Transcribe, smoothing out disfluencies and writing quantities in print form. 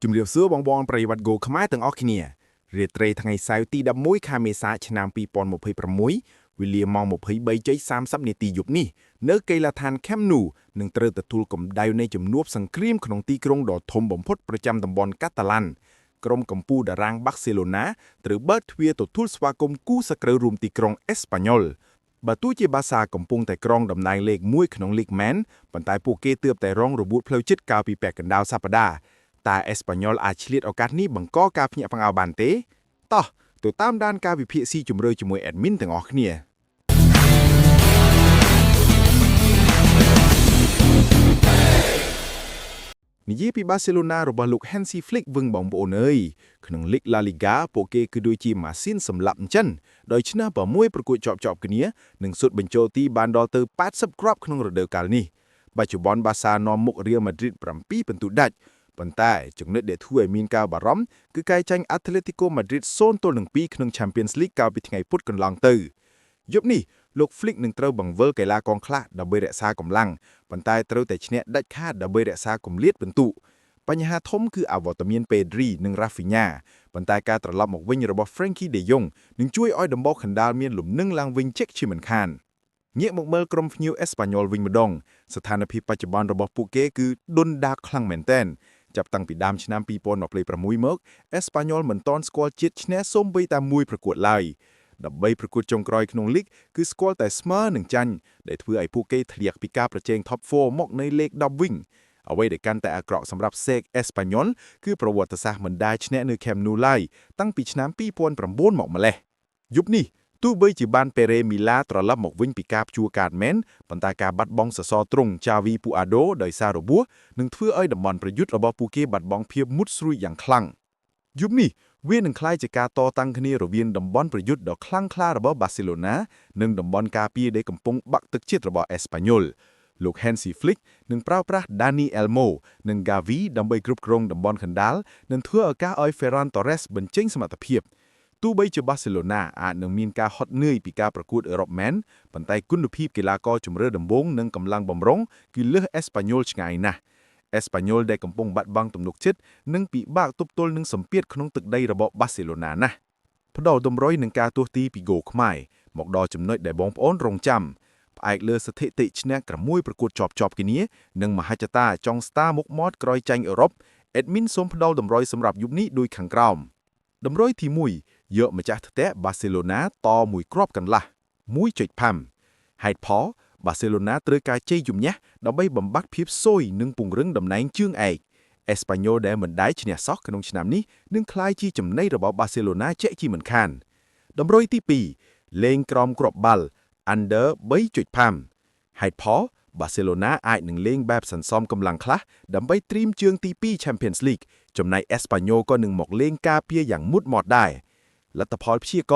ជំរាបសួរបងប្អូនប្រិយមិត្ត Go ខ្មែរទាំងអស់គ្នារាត្រីថ្ងៃសៅរ៍ទី11ខែមេសាឆ្នាំ2026វេលាម៉ោង 23:30 នាទីយប់នេះនៅកីឡដ្ឋាន Camp Nou នឹងត្រូវទទួលកម្ដៅនៃជំនួបសង្គ្រាមក្នុងទីក្រុងដ៏ធំបំផុតប្រចាំតំបន់កាតាឡាន់ក្រុមកំពូលតារាង Barcelona ត្រូវបើកទ្វារទទួលស្វាគមន៍គូសក្រៅរួមទីក្រុងអេស្ប៉ាញ៉ុលបើទោះជាបាសាកំពុងតែក្រងតំណែងលេខ1ក្នុងលីកមែនប៉ុន្តែពួកគេទើបតែរងរបួសផ្លូវចិត្តកាលពីពាក់កណ្ដាលសប្តាហ៍តែអេស្ប៉ាញ៉ុលអាចឆ្លៀតឱកាសនេះបង្កការភ្ញាក់ផ្អើលបានទេតោះទៅតាមដានការវិភាគស៊ីជម្រៅជាមួយ admin ទាំងអស់គ្នានិយាយពី Barcelona របស់លោក Hansi Flick វឹងបងប្អូនអើយក្នុង League La Liga ពួកគេគឺដូចជាម៉ាស៊ីនសម្លាប់អញ្ចឹងដោយឈ្នះ6ប្រកួតជាប់ៗគ្នានិងសុទ្ធបញ្ចូលទីបានដល់ទៅ80គ្រាប់ក្នុងរដូវកាលនេះបច្ចុប្បន្ន Barca នាំមុខ Real Madrid 7ពិន្ទុដាច់ប៉ុន្តែចំណុចដែលធ្វើឲ្យមានការបារម្ភគឺការចាញ់ Atletico Madrid 0-2 ក្នុង Champions League កាលពីថ្ងៃពុធកន្លងទៅយប់នេះលោក Flick នឹងត្រូវបង្វិលកីឡាករខ្លះដើម្បីរក្សាកម្លាំងប៉ុន្តែត្រូវតែឈ្នះដាច់ខាតដើម្បីរក្សាគម្លាតពិន្ទុបញ្ហាធំគឺអវត្តមាន Pedri និង Rafinha ប៉ុន្តែការត្រឡប់មកវិញរបស់ Frankie de Jong នឹងជួយឲ្យដំបូលខណ្ដាលមានលំនឹងឡើងវិញជិកជាមិនខានងាកមកមើលក្រុមភ្ញៀវអេស្ប៉ាញ៉ុលវិញម្ដងស្ថានភាពបច្ចុប្បន្នរបស់ពួកគេគឺដុនដាបខ្លាំងមែនទែនចាប់តាំងពីដើមឆ្នាំ2026មកអេស្ប៉ាញ៉ុលមិនទាន់ស្គាល់ជាតិឈ្នះសូម្បីតែមួយប្រកួតឡើយដើម្បីប្រកួតចុងក្រោយក្នុងលីកគឺស្គាល់តែស្មើនឹងចាញ់ដែលធ្វើឲ្យពួកគេធ្លាក់ពីការប្រជែង Top 4 មកនៅលេខ10វិញអ្វីដែលកាន់តែអាក្រក់សម្រាប់សេកអេស្ប៉ាញ៉ុលគឺប្រវត្តិសាស្ត្រមិនដែលឈ្នះនៅ Camp Nou ឡើយតាំងពីឆ្នាំ2009មកម្លេះយប់នេះទោះបីជាបានពេរេមីឡាត្រឡប់មកវិញពីការព្យួរកាតមែនប៉ុន្តែការបាត់បង់សសរទ្រូង Xavi Puado ដោយសាររបួសនឹងធ្វើឲ្យតំបន់ប្រយុទ្ធរបស់ពួកគេបាត់បង់ភាពមុតស្រួយយ៉ាងខ្លាំងយប់នេះវានឹងក្លាយជាការតតាំងគ្នារវាងតំបន់ប្រយុទ្ធដ៏ខ្លាំងក្លារបស់ Barcelona និងតំបន់ការពារដែលកំពុងបាក់ទឹកចិត្តរបស់ Espanyol លោក Hansi Flick នឹងប្រើប្រាស់ Dani Olmo និង Gavi ដើម្បីគ្រប់គ្រងតំបន់កណ្ដាលនិងធ្វើឱកាសឲ្យ Ferran Torres បញ្ចេញសមត្ថភាពទោះបីជា Barcelona អាចនឹងមានការហត់នឿយពីការប្រកួតអឺរ៉ុបមែនប៉ុន្តែគុណភាពកីឡាករជម្រើសដំបូងនិងកម្លាំងបម្រុងគឺលើស Espanyol ឆ្ងាយណាស់Espanyol ដែលកំពុងបាត់បង់ទំនុកចិត្តនិងពិបាកទប់ទល់នឹងសម្ពាធក្នុងទឹកដីរបស់ Barcelona ណាស់ផ្ដោតតម្រុយនឹងការទស្សន៍ទីពី Go ខ្មែរមកដល់ចំណុចដែលបងប្អូនរងចាំផ្អែកលើស្ថិតិឈ្នះ6ប្រកួតជាប់គ្នានិងមហិច្ឆតាចុងស្តារមុខមាត់ក្រោយចាញ់អឺរ៉ុប Admin សូមផ្ដល់តម្រុយសម្រាប់យប់នេះដូចខាងក្រោមតម្រុយទី1យកម្ចាស់ផ្ទះ Barcelona ត1គ្រាប់កន្លះ 1.5 ហេតុផលBarcelona ត្រូវការជ័យជំនះដើម្បីបំបត្តិភាពស៊យនិងពង្រឹងតំណែងជើងឯក Espanyol ដែលមិនដែលឈ្នះសោះក្នុងឆ្នាំនេះនឹងក្លាយជាចំណីរបស់ Barcelona ជាក់ជាមិនខានតម្រុយទី2លេងក្រោមគ្រាប់បាល់ Under 3.5 ហេតុផល Barcelona អាចនឹងលេងបែបសន្សំកម្លាំងខ្លះដើម្បីត្រៀមជើងទី2 Champions League ចំណែក Espanyol ក៏នឹងមកលេងការពារយ៉ាងមុតមាត់ដែរលទ្ធផលព្យាក